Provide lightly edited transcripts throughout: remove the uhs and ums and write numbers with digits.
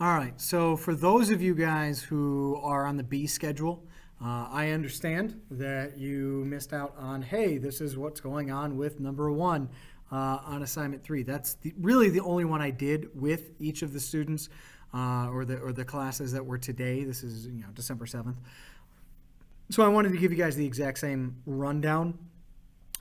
All right, so for those of you guys who are on the B schedule, I understand that you missed out on, hey, this is what's going on with number 1 on assignment 3. That's really the only one I did with each of the students or the classes that were today. This is December 7th. So I wanted to give you guys the exact same rundown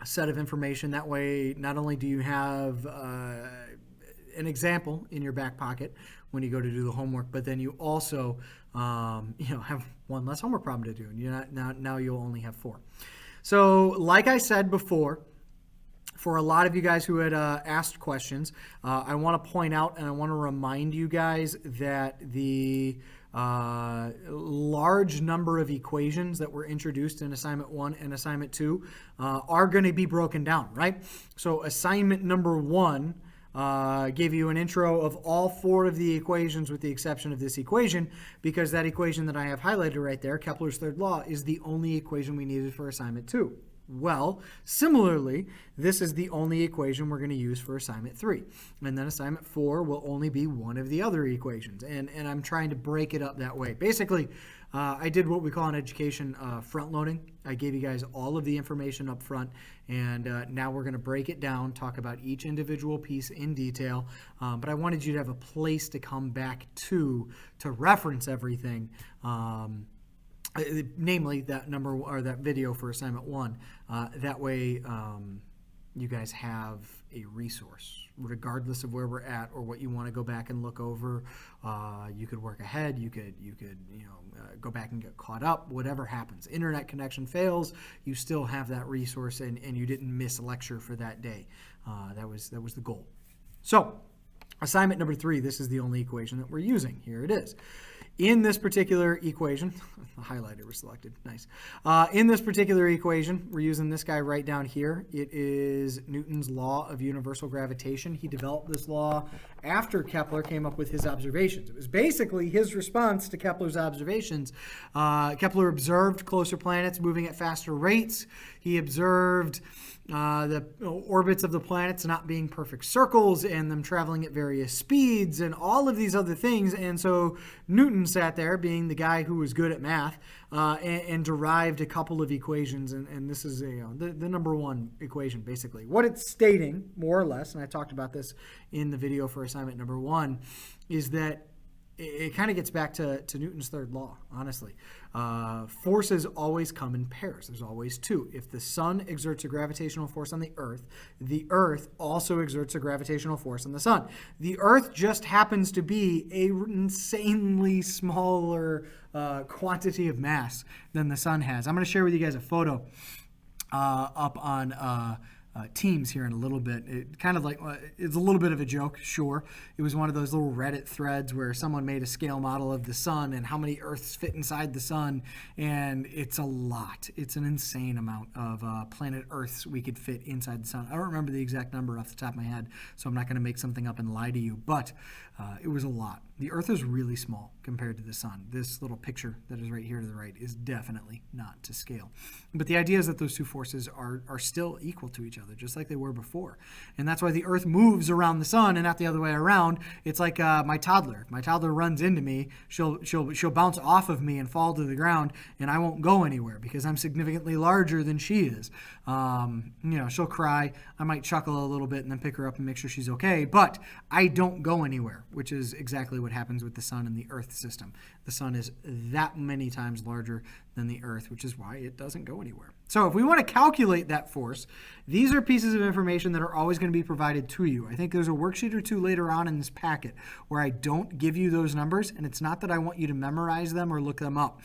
set of information. That way, not only do you have an example in your back pocket when you go to do the homework, but then you also have one less homework problem to do, and now you'll only have 4. So like I said before, for a lot of you guys who had asked questions, I want to point out and I want to remind you guys that the large number of equations that were introduced in assignment 1 and assignment 2 are going to be broken down, right? So assignment number 1 gave you an intro of all 4 of the equations with the exception of this equation, because that equation that I have highlighted right there, Kepler's third law, is the only equation we needed for assignment 2. Well, similarly, this is the only equation we're going to use for assignment 3. And then assignment 4 will only be one of the other equations. And I'm trying to break it up that way. Basically, I did what we call in education front loading. I gave you guys all of the information up front, and now we're going to break it down, talk about each individual piece in detail. But I wanted you to have a place to come back to reference everything. Namely that number or that video for assignment 1. That way you guys have a resource regardless of where we're at or what you want to go back and look over. You could work ahead, you could go back and get caught up. Whatever happens, internet connection fails, you still have that resource, and you didn't miss a lecture for that day. That was the goal. So assignment number 3, this is the only equation that we're using. Here it is. In this particular equation, the highlighter was selected, nice. In this particular equation, we're using this guy right down here. It is Newton's law of universal gravitation. He developed this law after Kepler came up with his observations. It was basically his response to Kepler's observations. Kepler observed closer planets moving at faster rates. He observed the orbits of the planets not being perfect circles and them traveling at various speeds and all of these other things. And so Newton sat there, being the guy who was good at math, and derived a couple of equations. And this is the number 1 equation, basically. What it's stating, more or less, and I talked about this in the video for assignment number 1, is that it kind of gets back to Newton's third law, honestly. Forces always come in pairs. There's always 2. If the sun exerts a gravitational force on the Earth also exerts a gravitational force on the sun. The Earth just happens to be an insanely smaller quantity of mass than the sun has. I'm going to share with you guys a photo up on Teams here in a little bit. It kind of like, it's a little bit of a joke, sure. It was one of those little Reddit threads where someone made a scale model of the sun and how many Earths fit inside the sun, and it's a lot. It's an insane amount of planet Earths we could fit inside the sun. I don't remember the exact number off the top of my head, so I'm not going to make something up and lie to you, but it was a lot. The Earth is really small compared to the sun. This little picture that is right here to the right is definitely not to scale. But the idea is that those 2 forces are still equal to each other, just like they were before. And that's why the Earth moves around the sun and not the other way around. It's like my toddler. If my toddler runs into me, she'll bounce off of me and fall to the ground, and I won't go anywhere because I'm significantly larger than she is. She'll cry. I might chuckle a little bit and then pick her up and make sure she's okay, but I don't go anywhere, which is exactly what happens with the sun and the Earth system. The sun is that many times larger than the Earth, which is why it doesn't go anywhere. So if we want to calculate that force, these are pieces of information that are always going to be provided to you. I think there's a worksheet or 2 later on in this packet where I don't give you those numbers, and it's not that I want you to memorize them or look them up.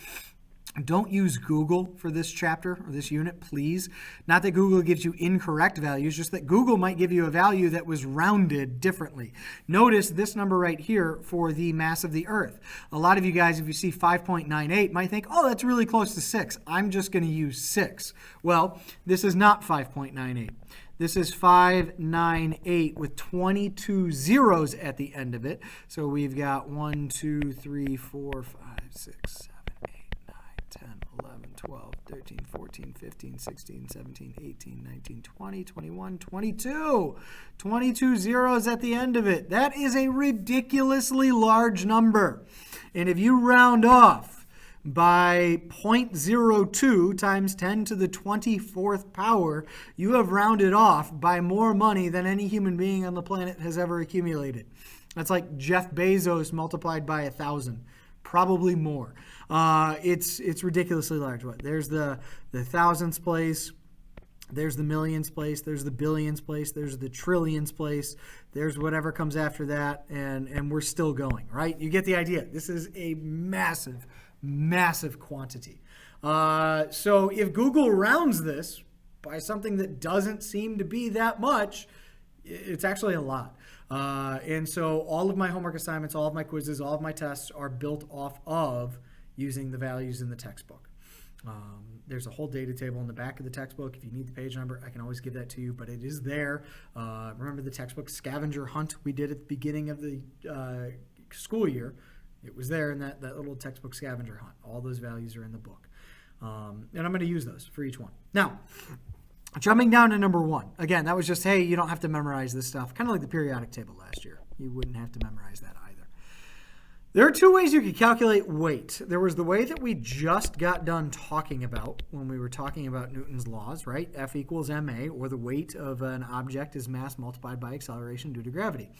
Don't use Google for this chapter or this unit, please. Not that Google gives you incorrect values, just that Google might give you a value that was rounded differently. Notice this number right here for the mass of the Earth. A lot of you guys, if you see 5.98, might think, oh, that's really close to 6. I'm just going to use 6. Well, this is not 5.98. This is 598 with 22 zeros at the end of it. So we've got 1, 2, 3, 4, 5, 6, 7, 8, 9, 10, 11, 12, 13, 14, 15, 16, 17, 18, 19, 20, 21, 22. 22 zeros at the end of it. That is a ridiculously large number. And if you round off by 0.02 times 10 to the 24th power, you have rounded off by more money than any human being on the planet has ever accumulated. That's like Jeff Bezos multiplied by 1,000, probably more. It's ridiculously large. What? There's the thousands place, there's the millions place, there's the billions place, there's the trillions place, there's whatever comes after that, and we're still going, right? You get the idea. This is a massive, massive quantity. So if Google rounds this by something that doesn't seem to be that much, it's actually a lot. And so all of my homework assignments, all of my quizzes, all of my tests are built off of using the values in the textbook. There's a whole data table in the back of the textbook. If you need the page number, I can always give that to you, but it is there. Remember the textbook scavenger hunt we did at the beginning of the school year? It was there in that little textbook scavenger hunt. All those values are in the book. And I'm going to use those for each one. Now, jumping down to number 1. Again, that was just, hey, you don't have to memorize this stuff. Kind of like the periodic table last year. You wouldn't have to memorize that either. There are 2 ways you could calculate weight. There was the way that we just got done talking about when we were talking about Newton's laws, right? F equals ma, or the weight of an object is mass multiplied by acceleration due to gravity.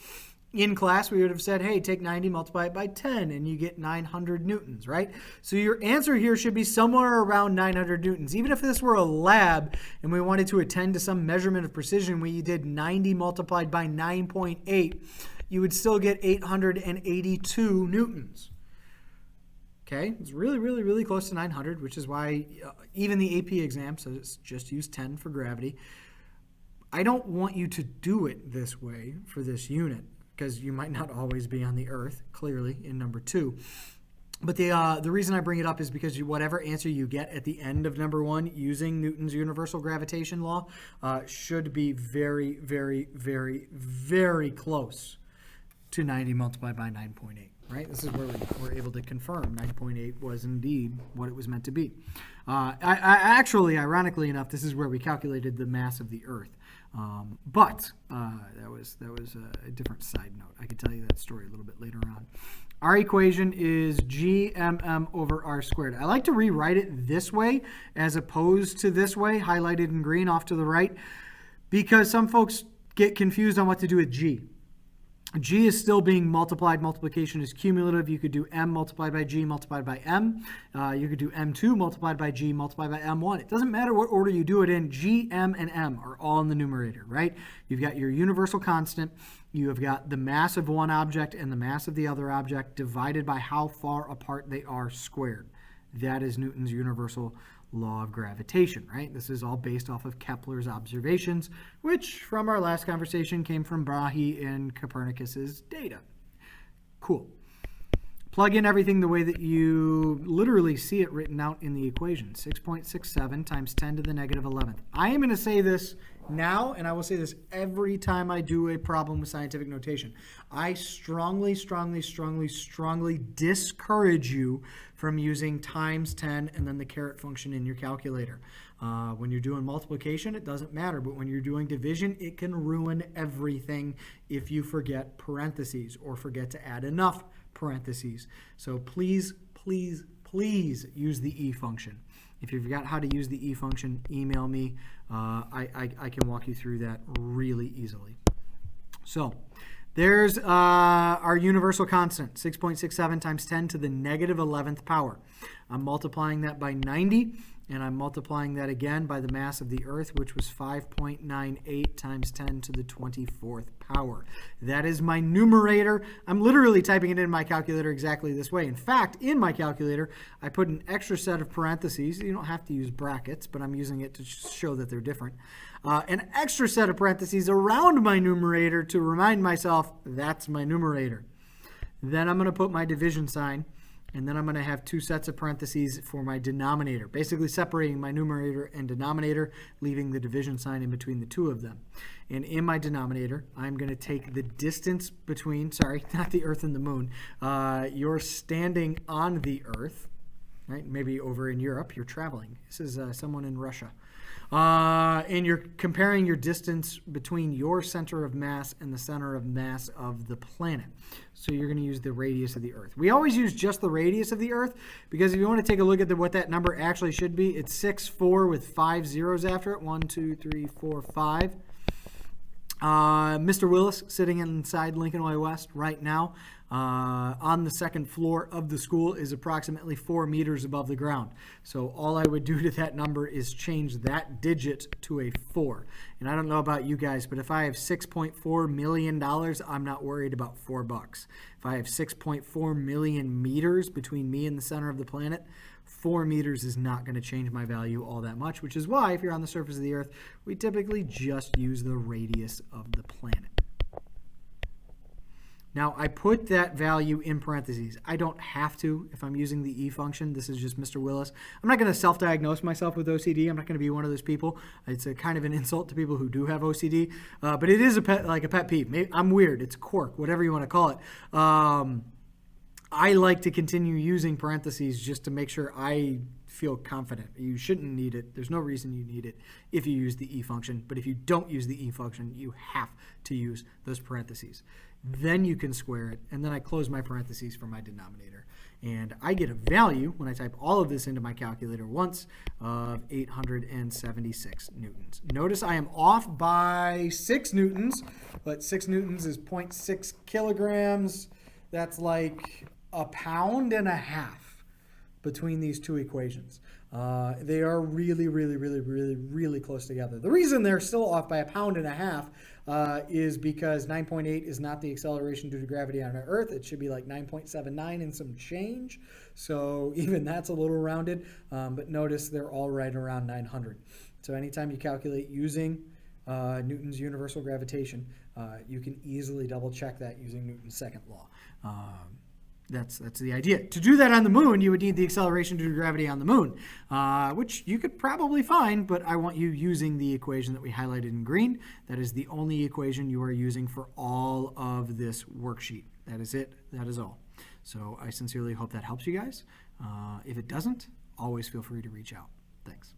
In class, we would have said, hey, take 90, multiply it by 10, and you get 900 newtons, right? So your answer here should be somewhere around 900 newtons. Even if this were a lab and we wanted to attend to some measurement of precision where you did 90 multiplied by 9.8, you would still get 882 newtons. Okay, it's really, really, really close to 900, which is why even the AP exam says just use 10 for gravity. I don't want you to do it this way for this unit, because you might not always be on the Earth, clearly, in number 2. But the reason I bring it up is because whatever answer you get at the end of number 1 using Newton's universal gravitation law should be very, very, very, very close to 90 multiplied by 9.8, right? This is where we're able to confirm 9.8 was indeed what it was meant to be. Actually, ironically enough, this is where we calculated the mass of the Earth. But that was a different side note. I could tell you that story a little bit later on. Our equation is GMM over R squared. I like to rewrite it this way as opposed to this way, highlighted in green off to the right, because some folks get confused on what to do with G. G is still being multiplied. Multiplication is cumulative. You could do M multiplied by G multiplied by M. You could do M2 multiplied by G multiplied by M1. It doesn't matter what order you do it in. G, M, and M are all in the numerator, right? You've got your universal constant. You have got the mass of one object and the mass of the other object divided by how far apart they are squared. That is Newton's universal law of gravitation, right? This is all based off of Kepler's observations, which from our last conversation came from Brahe and Copernicus's data. Cool. Plug in everything the way that you literally see it written out in the equation. 6.67 times 10 to the negative 11th. I am going to say this now, and I will say this every time I do a problem with scientific notation. I strongly, strongly, strongly, strongly discourage you from using times 10 and then the caret function in your calculator. When you're doing multiplication, it doesn't matter, but when you're doing division, it can ruin everything if you forget parentheses or forget to add enough parentheses. So please, please, please use the E function. If you forgot how to use the E function, email me. I can walk you through that really easily. So there's our universal constant, 6.67 times 10 to the negative 11th power. I'm multiplying that by 90, and I'm multiplying that again by the mass of the Earth, which was 5.98 times 10 to the 24th power. That is my numerator. I'm literally typing it in my calculator exactly this way. In fact, in my calculator, I put an extra set of parentheses. You don't have to use brackets, but I'm using it to show that they're different. An extra set of parentheses around my numerator to remind myself that's my numerator. Then I'm going to put my division sign, and then I'm going to have 2 sets of parentheses for my denominator, basically separating my numerator and denominator, leaving the division sign in between the 2 of them. And in my denominator, I'm going to take the distance between, sorry, not the Earth and the moon. You're standing on the Earth, right? Maybe over in Europe, you're traveling. This is someone in Russia. And you're comparing your distance between your center of mass and the center of mass of the planet. So you're going to use the radius of the Earth. We always use just the radius of the Earth because if you want to take a look at what that number actually should be, it's 6'4" with 5 zeros after it. 1, 2, 3, 4, 5. Mr. Willis sitting inside Lincoln Way West right now on the second floor of the school is approximately 4 meters above the ground. So all I would do to that number is change that digit to a 4. And I don't know about you guys, but if I have $6.4 million, I'm not worried about $4. If I have 6.4 million meters between me and the center of the planet, 4 meters is not going to change my value all that much, which is why if you're on the surface of the Earth, we typically just use the radius of the planet. Now, I put that value in parentheses. I don't have to if I'm using the E function. This is just Mr. Willis. I'm not going to self-diagnose myself with OCD. I'm not going to be one of those people. It's a kind of an insult to people who do have OCD, but it is a pet peeve. Maybe I'm weird. It's a quirk, whatever you want to call it. I like to continue using parentheses just to make sure I feel confident. You shouldn't need it. There's no reason you need it if you use the E function. But if you don't use the E function, you have to use those parentheses. Then you can square it, and then I close my parentheses for my denominator. And I get a value, when I type all of this into my calculator once, of 876 newtons. Notice I am off by 6 newtons, but 6 newtons is 0.6 kilograms. That's like 1.5 pounds between these two equations. They are really, really, really, really, really close together. The reason they're still off by 1.5 pounds is because 9.8 is not the acceleration due to gravity on Earth. It should be like 9.79 and some change. So even that's a little rounded. But notice they're all right around 900. So anytime you calculate using Newton's universal gravitation, you can easily double check that using Newton's second law. That's the idea. To do that on the moon, you would need the acceleration due to gravity on the moon, which you could probably find, but I want you using the equation that we highlighted in green. That is the only equation you are using for all of this worksheet. That is it. That is all. So I sincerely hope that helps you guys. If it doesn't, always feel free to reach out. Thanks.